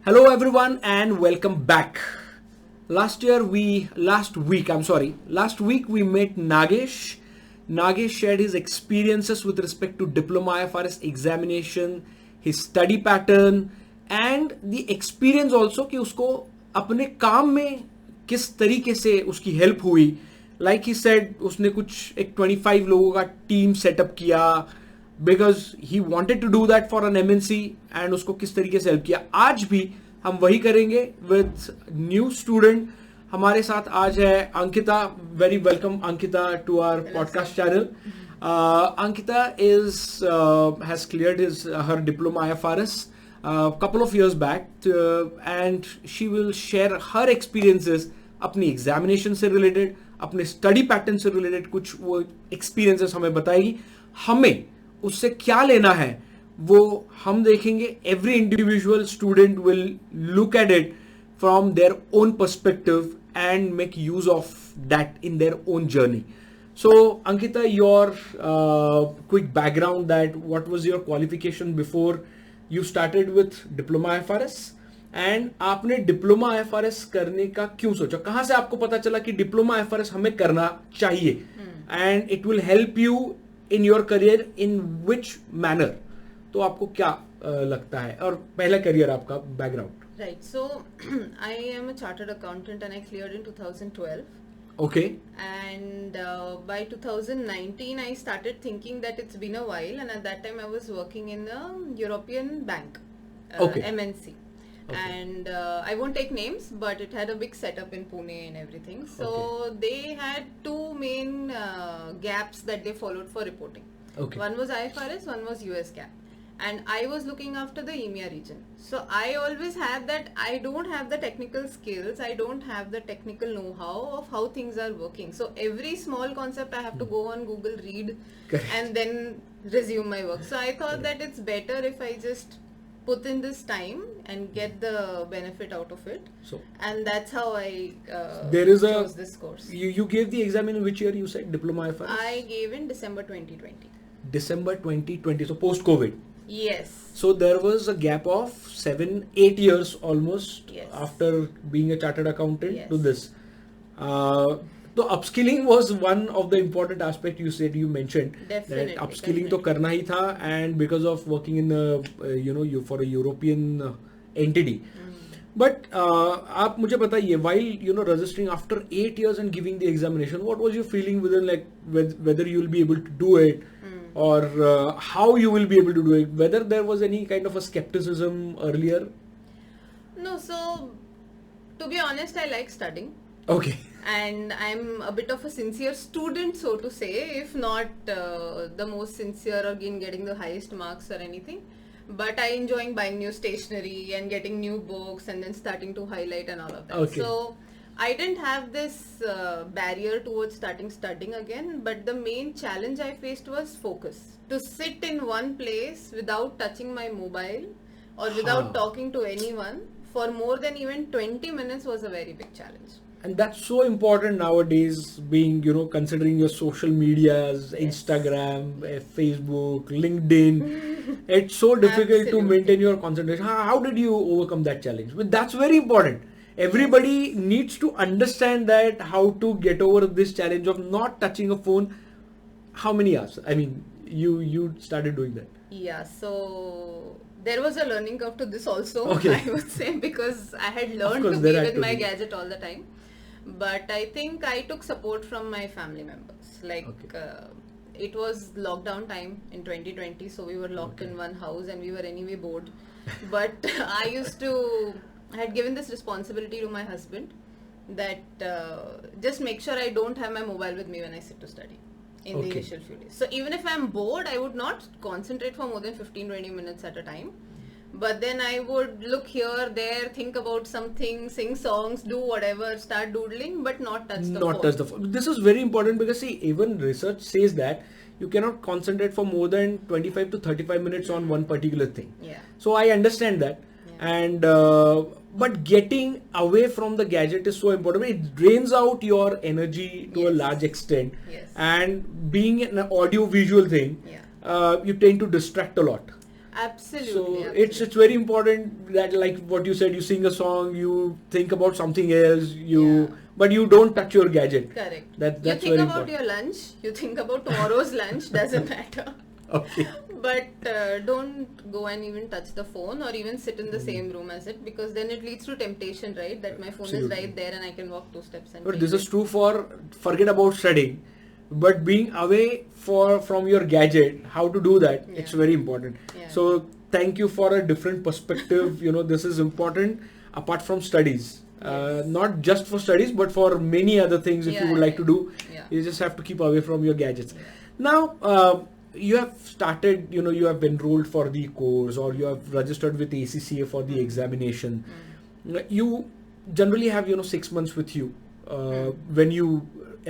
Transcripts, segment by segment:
Hello everyone and welcome back. Last week we met Nagesh. Nagesh shared his experiences with respect to Diploma IFRS examination, his study pattern and the experience also कि उसको अपने काम में किस तरीके से उसकी हेल्प हुई. Like he said, उसने कुछ एक 25 लोगों का टीम सेटअप किया because he wanted to do that for an MNC and उसको किस तरीके से हेल्प किया. आज भी हम वही करेंगे विद न्यू स्टूडेंट. हमारे साथ आज है Ankita. Very welcome Ankita to our podcast channel. Ankita is has cleared her diploma IFRS couple of years back and she will share her experiences अपनी एग्जामिनेशन से रिलेटेड, अपने स्टडी पैटर्न से रिलेटेड कुछ वो एक्सपीरियंसेस हमें बताएगी. हमें उससे क्या लेना है वो हम देखेंगे. Every individual student will look at it from their own perspective and make use of that in their own journey. So Ankita, your quick background, that what was your qualification before you started with Diploma IFRS and आपने Diploma IFRS करने का क्यों सोचा? कहाँ से आपको पता चला कि Diploma IFRS हमें करना चाहिए and it will help you in your career in which manner? तो आपको क्या लगता है और पहला करियर आपका background? Right. So I am a chartered accountant and I cleared in 2012. Okay. And by 2019 I started thinking that it's been a while, and at that time I was working in a European bank, Okay. MNC. Okay. And I won't take names, but it had a big setup in Pune and everything. So they had two main gaps that they followed for reporting. Okay. One was IFRS, one was US GAAP. And I was looking after the EMEA region. So I always had that I don't have the technical skills, I don't have the technical know-how of how things are working. So every small concept I have to go on Google, read, Correct. and then resume my work. So I thought that it's better if I just put in this time and get the benefit out of it. So And that's how I there is chose this course. you gave the exam in which year? You said Diploma IFRS? I gave in December 2020. December 2020, so post COVID. Yes. So there was a gap of 7-8 years almost. Yes. After being a chartered accountant Yes. to this. So upskilling was one of the important aspect you mentioned. Definitely, That upskilling तो definitely. करना ही था, and because of working in the you for a European entity. But आप मुझे बताइए, while registering after 8 years and giving the examination, what was your feeling within, like whether you will be able to do it or how you will be able to do it? Whether there was any kind of a skepticism earlier? No, so to be honest, I like studying. Okay. And I'm a bit of a sincere student, so to say, if not the most sincere or in getting the highest marks or anything. But I enjoying buying new stationery and getting new books and then starting to highlight and all of that. Okay. So I didn't have this barrier towards starting studying again, but the main challenge I faced was focus. To sit in one place without touching my mobile or without talking to anyone for more than even 20 minutes was a very big challenge. And that's so important nowadays, being, considering your social medias, Instagram, Facebook, LinkedIn. It's so difficult to Absolutely. maintain your concentration. How did you overcome that challenge? But that's very important. Everybody needs to understand that, how to get over this challenge of not touching a phone. How many hours? I mean, you started doing that. Yeah, so there was a learning curve to this also, Okay. I would say, because I had learned course, to there be had with to my be. gadget all the time. But I think I took support from my family members. Like, it was lockdown time in 2020, so we were locked in one house and we were anyway bored. But I had given this responsibility to my husband that just make sure I don't have my mobile with me when I sit to study in the Okay. initial few days. So even if I'm bored, I would not concentrate for more than 15-20 minutes at a time. But then I would look here, there, think about something, sing songs, do whatever, start doodling, but not touch the Not phone. touch the phone. This is very important because, see, even research says that you cannot concentrate for more than 25 to 35 minutes on one particular thing. Yeah. So I understand that. Yeah. And but getting away from the gadget is so important. It drains out your energy to a Yes. large extent. Yes. And being an audio visual thing, Yeah. you tend to distract a lot. Absolutely. So absolutely. it's very important that, like what you said, you sing a song, you think about something else, Yeah. but you don't touch your gadget. Correct. That's you think very about important. your lunch, you think about tomorrow's lunch, doesn't matter. Okay. But don't go and even touch the phone or even sit in the same room as it, because then it leads to temptation, right? That my phone Absolutely. is right there and I can walk 2 steps and But take this is it. true for forget about studying, but being away from your gadget, how to do that? It's Yeah. very important. Yeah. So thank you for a different perspective. This is important apart from studies. Yes. Not just for studies, but for many other things. If you Yeah, would like to do, yeah. you just have to keep away from your gadgets. Yeah. Now, you have started. You have enrolled for the course, or you have registered with ACCA for the examination. You generally have 6 months with you when you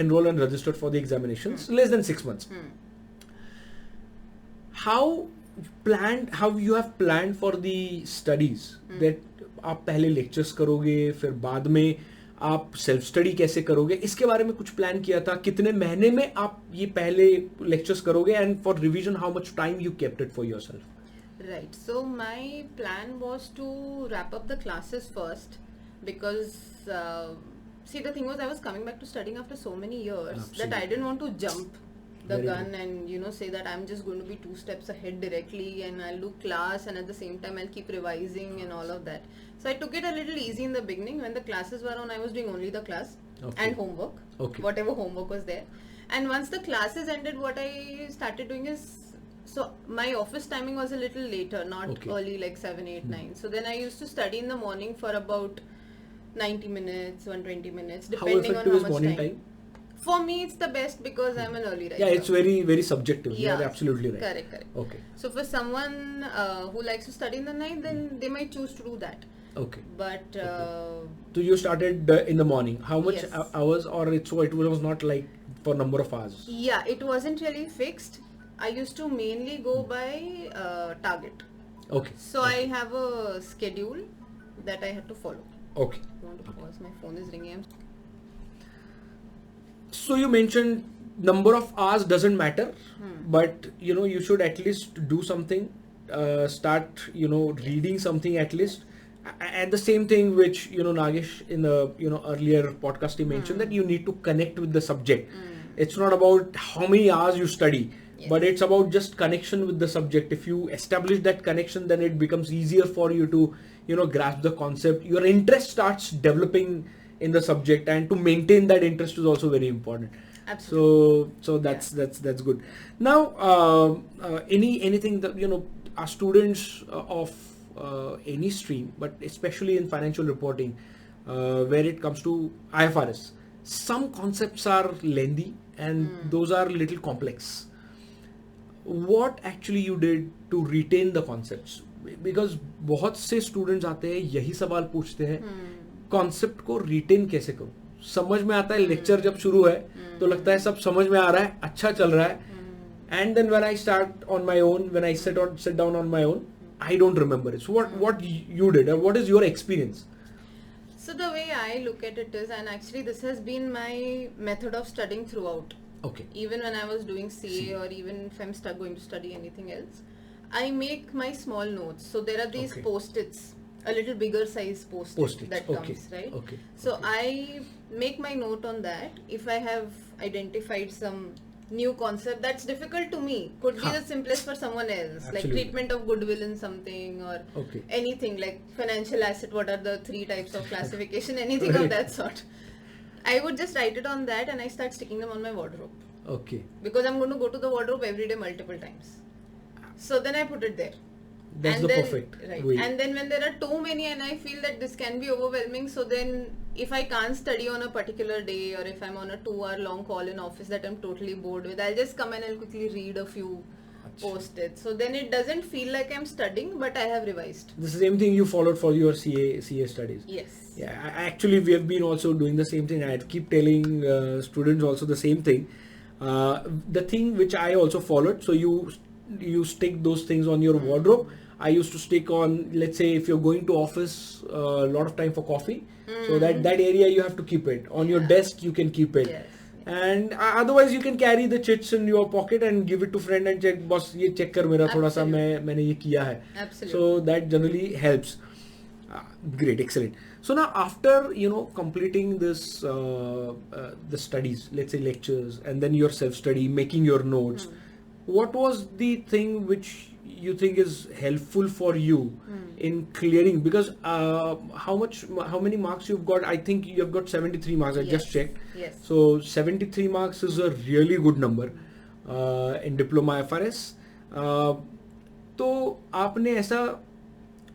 enroll and register for the examinations. Less than 6 months. How you have planned for the studies, that आप पहले lectures करोगे, फिर बाद में आप self study कैसे करोगे, इसके बारे में कुछ प्लान किया था? कितने महीने में आप ये पहले लेक्चर्स करोगे, and for revision how much time you kept it for yourself? Right. So my plan was to wrap up the classes first, because see, the thing was, I was coming back to studying after so many years that Absolutely. I didn't want to jump the Very gun and say that I'm just going to be 2 steps ahead directly and I'll do class and at the same time I'll keep revising and all of that. So I took it a little easy in the beginning. When the classes were on, I was doing only the class and homework, whatever homework was there. And once the classes ended, what I started doing is, so my office timing was a little later, not early like 7, 8, 9. So then I used to study in the morning for about 90 minutes, 120 minutes, How depending on effective how is much morning time. For me, it's the best because I'm an early riser. Yeah, it's very, very subjective. Yeah, You're absolutely right. Correct. Okay. So for someone who likes to study in the night, then they might choose to do that. Okay. But So you started in the morning. How much Yes. hours, or it was not like for number of hours? yeah, it wasn't really fixed. I used to mainly go by target. Okay. So I have a schedule that I had to follow. Okay. I want to pause. My phone is ringing. So you mentioned number of hours doesn't matter, but you should at least do something. Start reading something at least. At the same thing which Nagesh in the earlier podcast he mentioned, that you need to connect with the subject. It's not about how many hours you study, but it's about just connection with the subject. If you establish that connection, then it becomes easier for you to grasp the concept. Your interest starts developing in the subject, and to maintain that interest is also very important. Absolutely. So that's good. Now anything that our students of any stream, but especially in financial reporting, where it comes to IFRS, some concepts are lengthy and those are little complex. What actually you did to retain the concepts? Because बहुत से students आते हैं यही सवाल पूछते हैं, concept को retain कैसे करूं? समझ में आता है, लेक्चर जब शुरू है तो लगता है सब समझ में आ रहा है, अच्छा चल रहा है, and then when I start on my own, when I sit down on my own, I don't remember it. So what you did, or what is your experience? So the way I look at it is, and actually this has been my method of studying throughout. Okay. Even when I was doing CA or even if I'm going to study anything else, I make my small notes. So there are these post-its, a little bigger size post-it that comes, right? Okay. So I make my note on that. If I have identified some new concept that's difficult to me, could be the simplest for someone else. Absolutely. Like treatment of goodwill in something, or anything like financial asset, what are the 3 types of classification, anything of that sort. I would just write it on that and I start sticking them on my wardrobe. Okay. Because I'm going to go to the wardrobe every day multiple times. So then I put it there. That's and the then, perfect right. way. And then when there are too many and I feel that this can be overwhelming, so then if I can't study on a particular day, or if I'm on a 2-hour long call in office that I'm totally bored with, I'll just come and I'll quickly read a few post-its. So then it doesn't feel like I'm studying, but I have revised. The same thing you followed for your CA studies. Yes. Yeah, actually we have been also doing the same thing. I keep telling students also the same thing. The thing which I also followed, so you stick those things on your wardrobe. I used to stick on, let's say if you're going to office a lot of time for coffee, so that area you have to keep it. On your desk you can keep it. Yes. And otherwise you can carry the chits in your pocket and give it to friend and check, boss ये check कर मेरा थोड़ा सा मैंने ये किया है. So that generally helps. Great, excellent. So now after completing this the studies, let's say lectures, and then your self study, making your notes, what was the thing which you think is helpful for you in clearing? Because how many marks you've got? I think you have got 73 marks. I just checked. Yes. So 73 marks is a really good number in diploma FRS. तो आपने ऐसा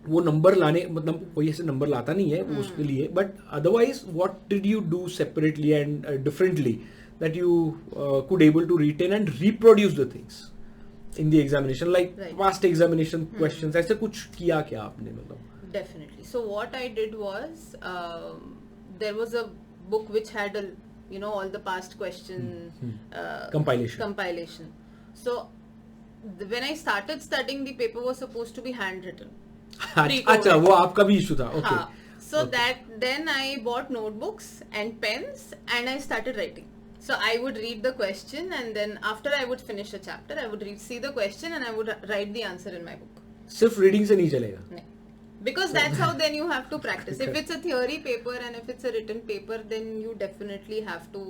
वो number लाने, मतलब कोई ऐसे number लाता नहीं है उसके लिए, but otherwise what did you do separately and differently that you could able to retain and reproduce the things in the examination, like past examination questions? ऐसे कुछ किया क्या आपने? मतलब definitely. So what I did was there was a book which had all the past question compilation. So when I started studying, the paper was supposed to be handwritten. अच्छा, वो आपका भी इशू था. Okay. So that then I bought notebooks and pens and I started writing. So I would read the question, and then after I would finish a chapter, I would see the question and I would write the answer in my book. सिर्फ reading से नहीं चलेगा. नहीं. Because that's how then you have to practice. If it's a theory paper and if it's a written paper, then you definitely have to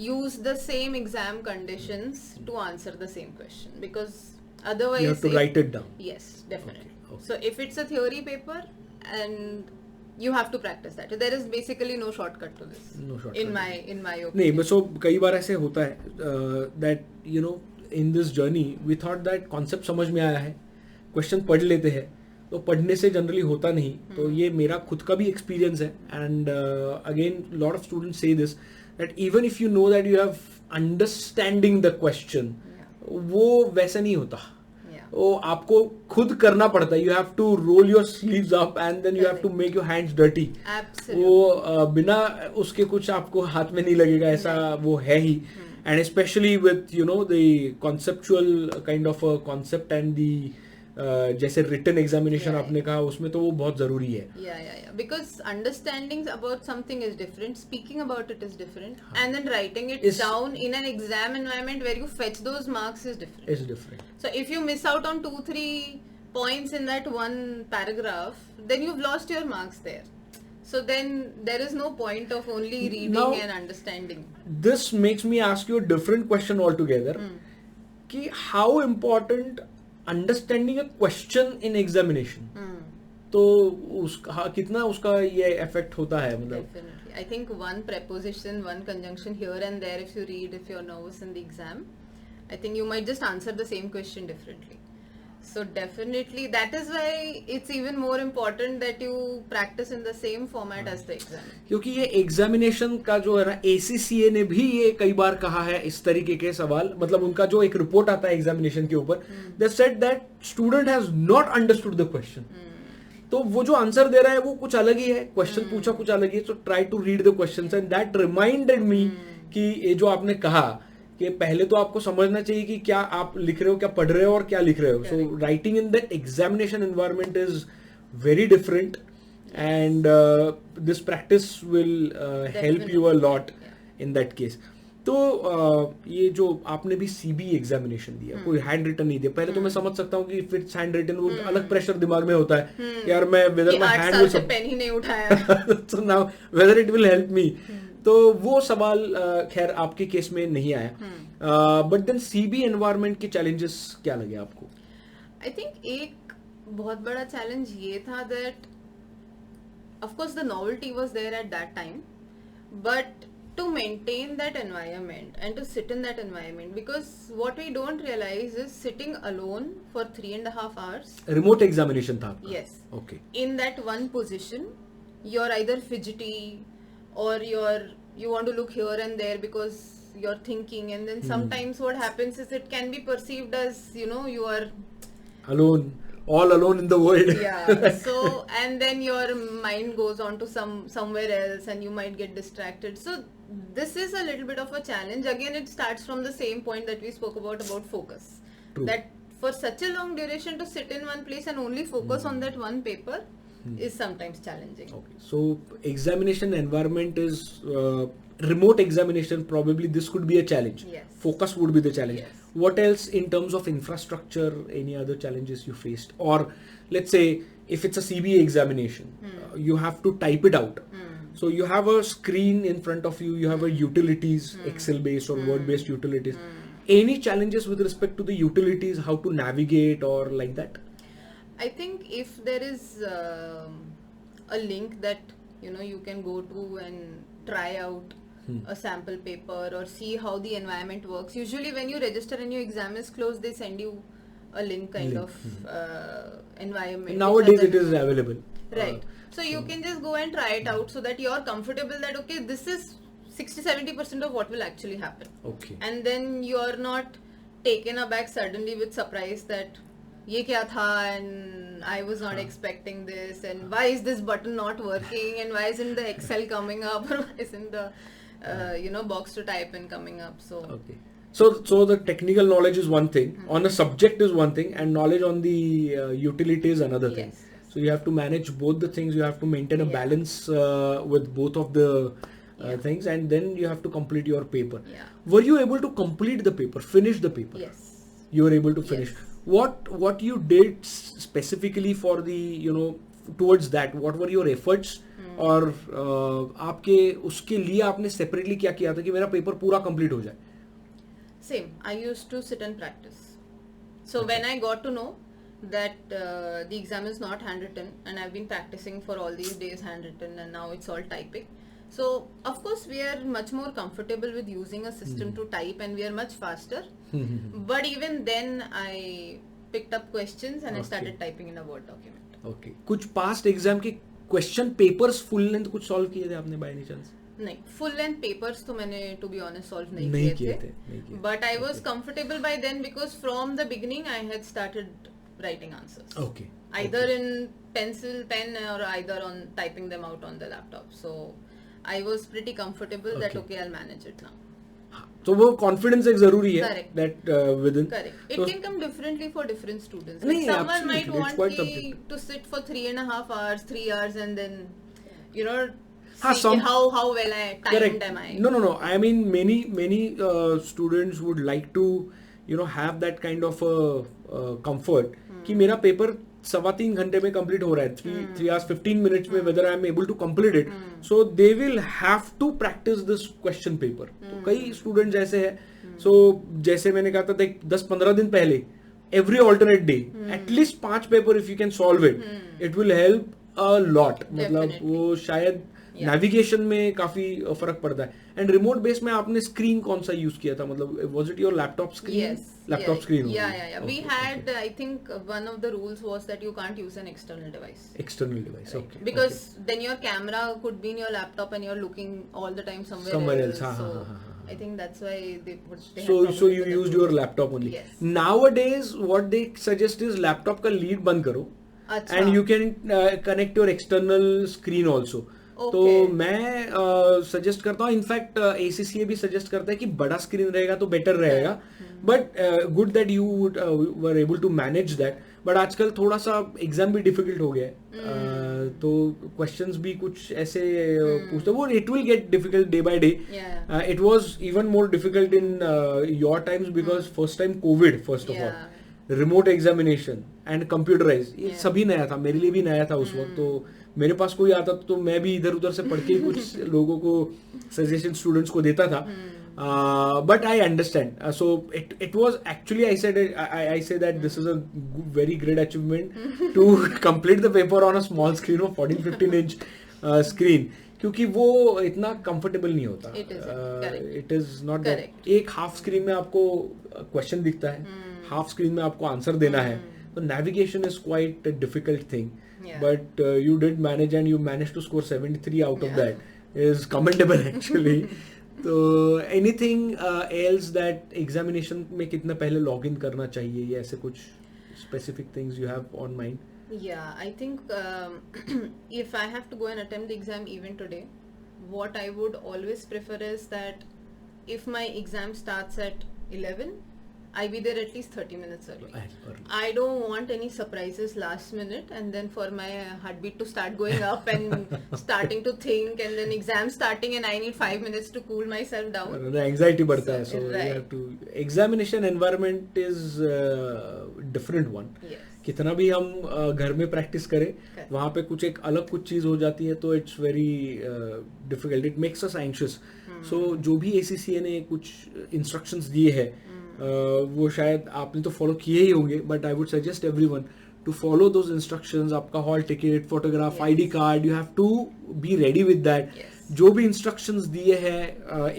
use the same exam conditions to answer the same question. Because otherwise you have to write it down. Yes, definitely. Okay. So if it's a theory paper, and you have to practice that. There is basically no shortcut to this. No shortcut. In my opinion. नहीं, but so कई बार ऐसे होता है that in this journey we thought that concept समझ में आया है, question पढ़ लेते हैं, तो पढ़ने से जनरली होता नहीं. तो ये मेरा खुद का भी एक्सपीरियंस है. And again lot of students से this that even if you know that you have understanding the question, वो वैसा नहीं होता. वो आपको खुद करना पड़ता है. You have to roll your sleeves up and then you have to make your hands dirty. वो बिना उसके कुछ आपको हाथ में नहीं लगेगा, ऐसा वो है ही. And specially with the conceptual kind of concept and the जैसे रिटन एग्जामिनेशन आपने कहा, उसमें तो वो बहुत जरूरी है. Because understanding about something is different, speaking about it is different, and then writing it down in an exam environment where you fetch those marks is different. So if you miss out on 2-3 points in that one paragraph, then you've lost your marks there. So then there is no point of only reading now, and understanding. This makes me ask you a different question altogether. कि how important understanding a question in examination. तो उसका कितना उसका ये effect होता है? मतलब definitely. I think one preposition, one conjunction here and there, if you read, if you're nervous in the exam, I think you might just answer the same question differently. So definitely that is why it's even more important that you practice in the same format as the exam. क्योंकि ये examination का जो है ना, ACCA ने भी ये कई बार कहा है इस तरीके के सवाल, मतलब उनका जो एक रिपोर्ट आता है एग्जामिनेशन के ऊपर, they said that student has not understood the question. तो वो जो आंसर दे रहा है वो कुछ अलग ही है, क्वेश्चन पूछा कुछ अलग ही है. So try to read the questions and that reminded me कि ये जो आपने कहा कि पहले तो आपको समझना चाहिए कि क्या आप लिख रहे हो, क्या पढ़ रहे हो और क्या लिख रहे हो. So writing in that examination environment is very different and this practice will help you a lot in that case. तो ये जो आपने भी CB एग्जामिनेशन दिया, कोई हैंड रिटन नहीं दिया, पहले तो मैं समझ सकता हूँ कि इफ इट्स हैंड रिटन वो अलग प्रेशर दिमाग में होता है, यार मैं whether my hand will pain ही नहीं उठाया, so now whether it will help me. तो वो सवाल खैर आपके केस में नहीं आया. बट देन CB एनवायरनमेंट के चैलेंजेस क्या लगे आपको? आई थिंक एक बहुत बड़ा चैलेंज ये था that of course the novelty was there at that time, but to maintain that environment and to sit in that environment, because what we don't realize is sitting alone for 3.5 hours. Remote examination था आपका? Yes. Okay. In that one position, you're either fidgety or you want to look here and there because you're thinking, and then sometimes what happens is it can be perceived as you are alone, all alone in the world. So and then your mind goes on to somewhere else and you might get distracted. So this is a little bit of a challenge. Again, it starts from the same point that we spoke about focus. True. That for such a long duration to sit in one place and only focus on that one paper is sometimes challenging. Okay. So examination environment is remote examination, probably this could be a challenge. Yes. Focus would be the challenge. Yes. What else in terms of infrastructure, any other challenges you faced? Or let's say if it's a CBA examination, you have to type it out. So you have a screen in front of you, you have a utilities, Excel based or Word based utilities. Any challenges with respect to the utilities, how to navigate or like that? I think if there is a link that you can go to and try out a sample paper or see how the environment works. Usually when you register and your exam is closed, they send you a link of environment. Nowadays it is available. Right. So you can just go and try it out so that you're comfortable that okay, this is 60-70% of what will actually happen. Okay. And then you're not taken aback suddenly with surprise that ye kya tha and I was not expecting this and why is this button not working and why isn't the Excel coming up or why isn't the box to type in coming up. So okay. So the technical knowledge is one thing, on a subject is one thing, and knowledge on the utility is another thing. Yes. So you have to manage both the things. You have to maintain a balance with both of the things, and then you have to complete your paper. Yeah. Were you able to complete the paper, finish the paper? Yes. You were able to finish. Yes. What you did specifically for the towards that? What were your efforts? और आपके उसके लिए आपने separately क्या किया था कि मेरा पेपर पूरा complete हो जाए? Same. I used to sit and practice. So when I got to know that the exam is not handwritten and I've been practicing for all these days handwritten and now it's all typing. So of course we are much more comfortable with using a system to type and we are much faster. But even then I picked up questions and I started typing in a Word document. Okay. कुछ past exam के question papers full length कुछ solve किए थे आपने by any chance? नहीं, full length papers तो मैंने to be honest solve नहीं नहीं किए किए थे. थे. But I was comfortable by then because from the beginning I had started writing answers. Okay. Either in pen or either on typing them out on the laptop. So I was pretty comfortable that okay, I'll manage it now. तो वो confidence एक जरूरी है. Correct. That within. Correct. It can come differently for different students. नहीं, Like someone might absolutely. It's quite want me subjective. to sit for 3.5 hours, 3 hours and then see some- how well I timed am I. No. I mean many students would like to have that kind of comfort कि मेरा paper 3.25 घंटे में complete हो रहा है 3 hours 15 minutes में whether I am able to complete it. So they will have to practice this question paper. तो कई स्टूडेंट्स ऐसे हैं. So जैसे मैंने कहा था 10-15 दिन पहले every alternate day at least 5 paper if you can solve it, it will help a lot. मतलब वो शायद नेविगेशन में काफी फर्क पड़ता है. एंड रिमोट बेस में आपने स्क्रीन कौन सा यूज किया था? मतलब was it your laptop screen? Yes. Laptop screen? Yeah. We had, I think one of the rules was that you can't use an external device. External device. Right. Okay. Because then your camera could be in your laptop and you're looking all the time somewhere else. So I think that's why they had So problems you with the used rules. your laptop only. Yes. Nowadays what they suggest is laptop का lead बंद करो अच्छा. and you can connect your external screen also. तो मैं suggest करता हूँ, in fact ACCA भी suggest करता है कि बड़ा स्क्रीन रहेगा तो बेटर रहेगा. But good that you were able to manage that. But आजकल थोड़ा सा एग्जाम भी डिफिकल्ट हो गया है. तो क्वेश्चंस भी कुछ ऐसे पूछते वो it will get difficult day by day. It was even more difficult in your times because first time Covid, first of all remote examination and computerise, ये सभी नया था, मेरे लिए भी नया था उस वक्त. तो मेरे पास कोई आता तो मैं भी इधर उधर से पढ़ के कुछ लोगों को सजेशन स्टूडेंट्स को देता था. But I understand. So it was actually I say that this is a very great achievement to complete the paper on a small screen of 14-15 inch screen. क्योंकि वो इतना कंफर्टेबल नहीं होता. It is not that. एक half screen में आपको question दिखता है, हाफ स्क्रीन में आपको आंसर देना है. तो navigation is quite difficult thing. But you did manage and you managed to score 73 out of that is commendable actually. So anything else that examination में कितना पहले log in करना चाहिए, या ऐसे कुछ specific things you have on mind? Yeah, I think if I have to go and attempt the exam even today, what I would always prefer is that if my exam starts at 11, I be there at least 30 minutes early. Early. I don't want any surprises last minute, and then for my heartbeat to start going up and starting to think, and then exam starting and I need 5 minutes to cool myself down. The anxiety बढ़ता है, so right. you have to. Examination environment is different one. Yes. कितना भी हम घर में practice करें, वहाँ पे कुछ एक अलग कुछ चीज हो जाती है, तो it's very difficult. It makes us anxious. So जो भी ACCA ने कुछ इंस्ट्रक्शंस दिए हैं, वो शायद आपने तो फॉलो किए ही होंगे, but I would suggest everyone to follow those instructions. आपका hall ticket, photograph, ID card, you have to be ready with that. जो भी इंस्ट्रक्शंस दिए हैं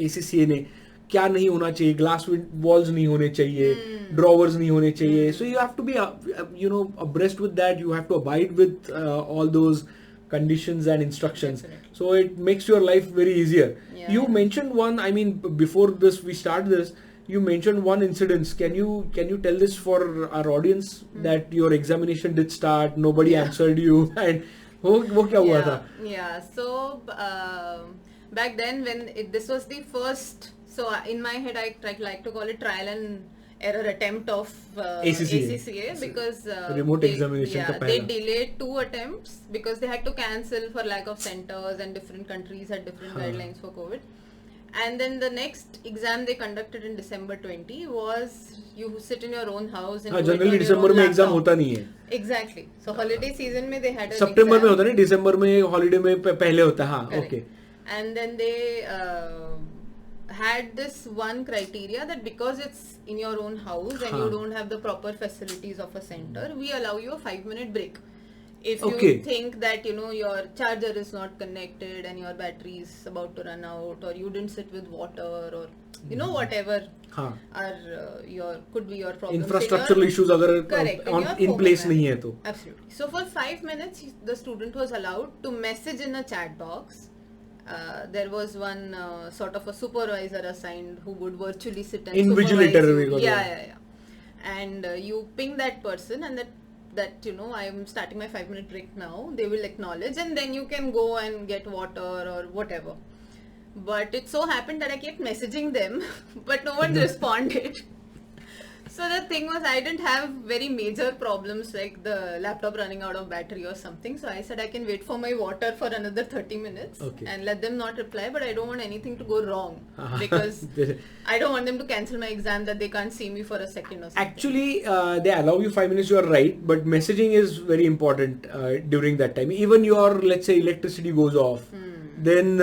ACCA ने, क्या नहीं होना चाहिए, ग्लास वॉल्स नहीं होने चाहिए, ड्रॉवर्स नहीं होने चाहिए. So you have to be abreast with that. You have to abide with all those conditions and instructions. Definitely. So it makes your life very easier. Yeah. You mentioned one, I mean, before this we start this, you mentioned one incident. Can you tell this for our audience, that your examination did start, nobody answered you, and वो क्या हुआ था? Yeah. So back then when this was the first, so in my head I like to call it trial and error attempt of ACCA because remote examination yeah, का they पहला. delayed 2 attempts because they had to cancel for lack of centers, and different countries had different guidelines for COVID. And then the next exam they conducted in December 20 was you sit in your own house and do it generally on your December own में exam laptop. होता नहीं है. Exactly. So holiday season में they had an सितंबर में exam. होता है, दिसंबर में holiday में पहले होता है. हाँ, Correct. Okay. And then they had this one criteria that because it's in your own house and you don't have the proper facilities of a center, we allow you a 5-minute break. If you think that your charger is not connected and your battery is about to run out, or you didn't sit with water, or whatever are your could be your problems. Infrastructural issues अगर correct in place नहीं है तो. Absolutely. So for 5 minutes the student was allowed to message in a chat box. There was one sort of a supervisor assigned who would virtually sit and Invigilator supervise you. Yeah. And you ping that person, and that I am starting my 5-minute break now. They will acknowledge, and then you can go and get water or whatever. But it so happened that I kept messaging them, but no one responded. So the thing was, I didn't have very major problems like the laptop running out of battery or something. So I said I can wait for my water for another 30 minutes and let them not reply. But I don't want anything to go wrong because I don't want them to cancel my exam that they can't see me for a second or something. Actually, they allow you 5 minutes, you are right. But messaging is very important during that time. Even your, let's say, electricity goes off, then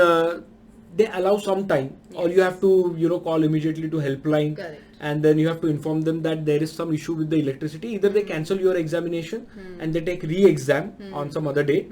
they allow some time. Or you have to, call immediately to helpline. Correct. And then you have to inform them that there is some issue with the electricity. Either they cancel your examination and they take re-exam on some other day.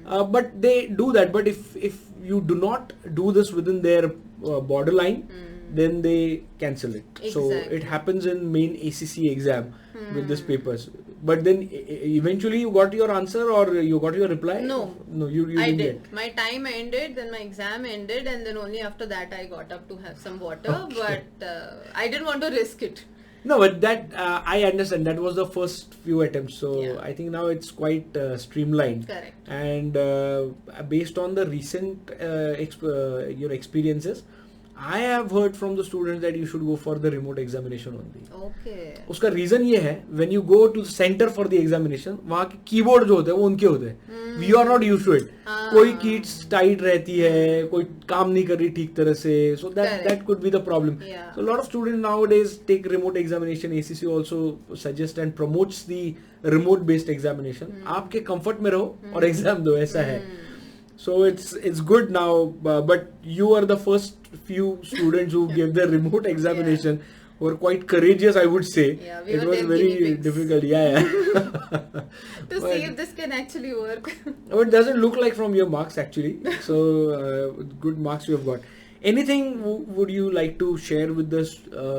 But they do that. But if you do not do this within their borderline, then they cancel it. Exactly. So it happens in main ACCA exam with these papers. But then eventually you got your answer or you got your reply? No, you I didn't did. get. My time ended, then my exam ended, and then only after that I got up to have some water. But I didn't want to risk it. No, but that I understand. That was the first few attempts. So I think now it's quite streamlined. Correct. And based on the recent experiences, I have heard from the students that you should go for the remote examination only. Okay. उसका reason ये है, when you go to the center for the examination, वहाँ के keyboard जो होते हैं वो उनके होते हैं. We are not used to it. कोई कीज टाइट रहती है, कोई काम नहीं कर रही ठीक तरह से. So that could be the problem. Yeah. So a lot of students nowadays take remote examination. ACCA also suggests and promotes the remote based examination. आपके comfort में रहो और exam दो, ऐसा है. So it's good now, but you are the first few students who gave the remote examination. Were quite courageous, I would say. Yeah, we it were was their very guinea pigs. difficult. Yeah. To see if this can actually work. But it doesn't look like from your marks actually. So good marks you have got. Anything would you like to share with the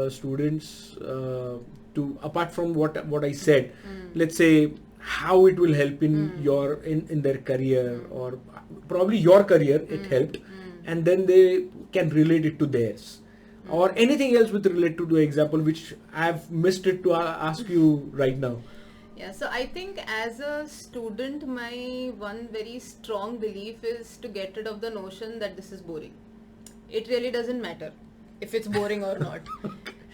students to apart from what I said? Let's say how it will help in your in their career, or probably your career it helped, and then they can relate it to theirs, or anything else with related to the example which I've missed it to ask you right now. Yeah, so I think as a student, my one very strong belief is to get rid of the notion that this is boring. It really doesn't matter if it's boring or not.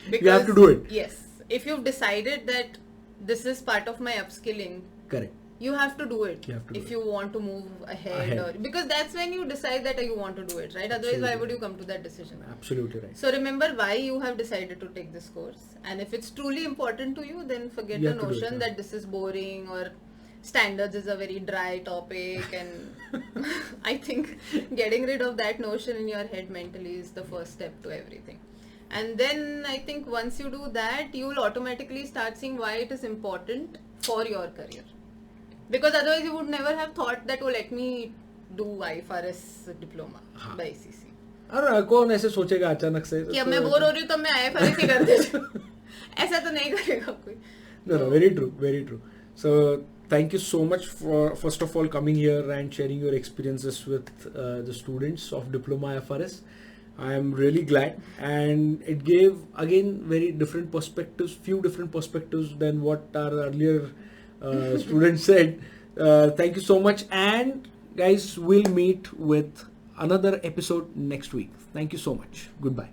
Because, you have to do it. Yes. if you've decided that this is part of my upskilling, Correct. you have to do it. You have to do if it. you want to move ahead, or because that's when you decide that you want to do it, right? Otherwise, why Absolutely. would you come to that decision? Absolutely right. So remember why you have decided to take this course, and if it's truly important to you, then forget You the have to do it, notion yeah. that this is boring or standards is a very dry topic. And I think getting rid of that notion in your head mentally is the first step to everything. And then I think once you do that, you will automatically start seeing why it is important for your career. Because otherwise you would never have thought that, oh, let me do IFRS diploma हाँ. by ICC. अरे कौन ऐसे सोचेगा अचानक से? कि अब मैं बोर हो रही हूँ तो मैं IFRS ही कर देती हूँ. ऐसा तो नहीं करेगा कोई. No, very true, very true. So thank you so much for first of all coming here and sharing your experiences with the students of Diploma IFRS. I am really glad, and it gave again very different perspectives, few different perspectives than what our earlier students said. Thank you so much, and guys, we'll meet with another episode next week. Thank you so much. Goodbye.